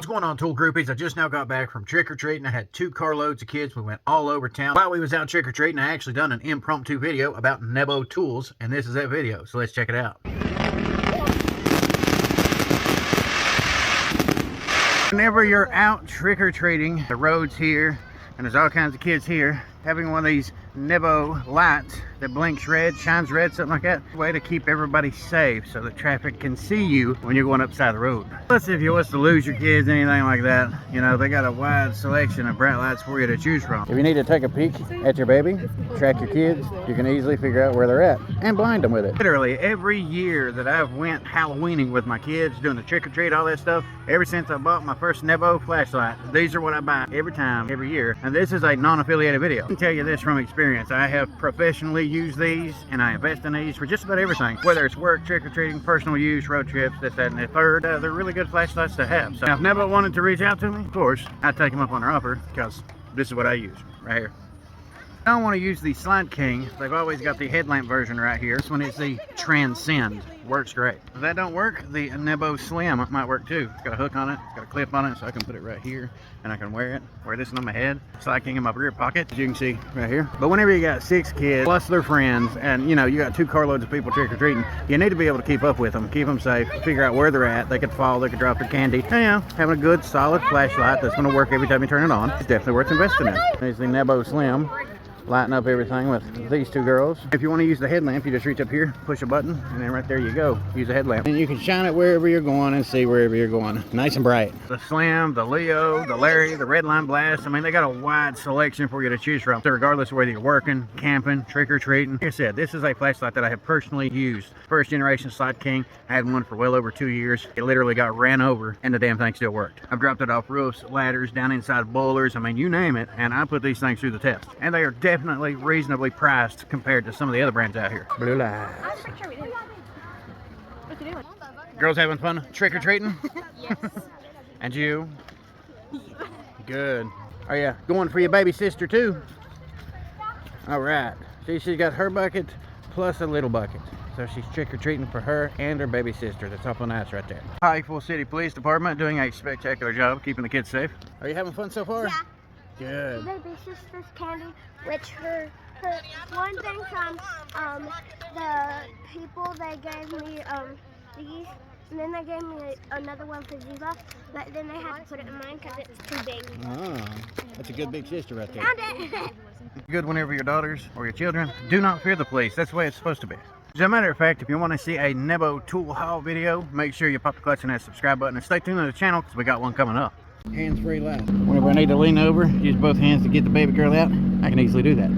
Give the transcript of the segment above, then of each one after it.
What's going on, tool groupies? I just now got back from trick-or-treating. I had 2 carloads of kids. We went all over town. While we was out trick-or-treating, I actually done an impromptu video about Nebo tools, and this is that video, so let's check it out. Whenever you're out trick-or-treating, the road's here, and there's all kinds of kids here, having one of these Nebo lights that blinks red, shines red, something like that. Way to keep everybody safe so that traffic can see you when you're going upside the road. Plus, if you was to lose your kids, anything like that, you know, they got a wide selection of bright lights for you to choose from. If you need to take a peek at your baby, track your kids, you can easily figure out where they're at and blind them with it. Literally every year that I've went Halloweening with my kids, doing the trick-or-treat, all that stuff, ever since I bought my first Nebo flashlight, these are what I buy every time, every year. And this is a non-affiliated video. I can tell you this from experience. I have professionally used these, and I invest in these for just about everything, whether it's work, trick-or-treating, personal use, road trips, this, that, and the third. They're really good flashlights to have. So if Nebo wanted to reach out to me, of course, I'd take them up on their offer, because this is what I use right here. I don't want to use the Slide King. They've always got the headlamp version right here. This one is the Transcend. Works great. If that don't work, the Nebo Slim might work too. It's got a hook on it, it's got a clip on it, so I can put it right here and I can wear this on my head. Slide King in my rear pocket, as you can see right here. But whenever you got 6 kids plus their friends, and you know, you got 2 carloads of people trick-or-treating, you need to be able to keep up with them, keep them safe, figure out where they're at. They could fall, they could drop their candy. And, you know, having a good solid flashlight that's going to work every time you turn it on is definitely worth investing in. There's the Nebo Slim. Lighten up everything with these 2 girls. If you want to use the headlamp, you just reach up here, push a button, and then right there you go. Use a headlamp. And you can shine it wherever you're going and see wherever you're going. Nice and bright. The Slim, the Leo, the Larry, the Redline Blast. I mean, they got a wide selection for you to choose from. So regardless of whether you're working, camping, trick-or-treating. Like I said, this is a flashlight that I have personally used. First generation Slide King. I had one for well over 2 years. It literally got ran over and the damn thing still worked. I've dropped it off roofs, ladders, down inside boilers. I mean, you name it. And I put these things through the test. And they are definitely reasonably priced compared to some of the other brands out here. Blue lights. Girls having fun trick-or-treating? Yes. And you? Good. Are you going for your baby sister too? All right. See, she's got her bucket plus a little bucket. So she's trick-or-treating for her and her baby sister. That's awful nice right there. Pikeville City Police Department doing a spectacular job keeping the kids safe. Are you having fun so far? Yeah. Good. Baby sister's candy, which her one thing from the people, they gave me these, and then they gave me another one for Ziva, but then they had to put it in mine because it's too big. Oh, that's a good big sister right there. Found it. Good whenever your daughters or your children do not fear the police. That's the way it's supposed to be. As a matter of fact, if you want to see a Nebo tool haul video, make sure you pop the clutch on that subscribe button and stay tuned to the channel because we got one coming up. Hands-free light. Whenever I need to lean over, use both hands to get the baby girl out, I can easily do that.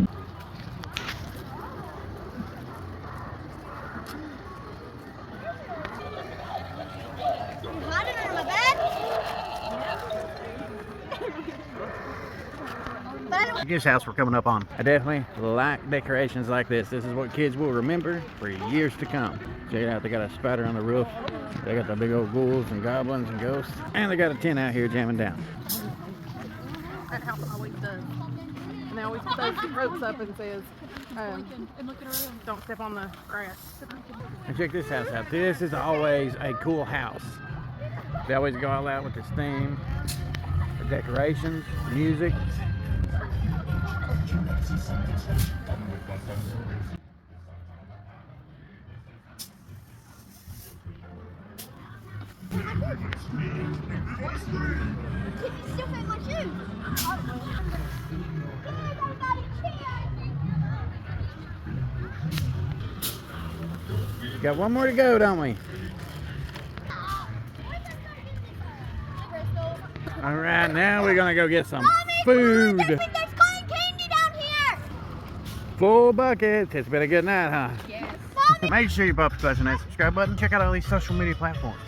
This house we're coming up on. I definitely like decorations like this. This is what kids will remember for years to come. Check it out, they got a spider on the roof. They got the big old ghouls and goblins and ghosts. And they got a tent out here jamming down. That house always does. And they always throw the ropes up and says, don't step on the grass. And check this house out. This is always a cool house. They always go all out with this theme for decorations, music. Got one more to go, don't we? All right, now we're gonna go get some food. There's cotton candy down here. Full buckets. It's been a good night, huh? Yes. Make sure you pop the clutch on that subscribe button. Check out all these social media platforms.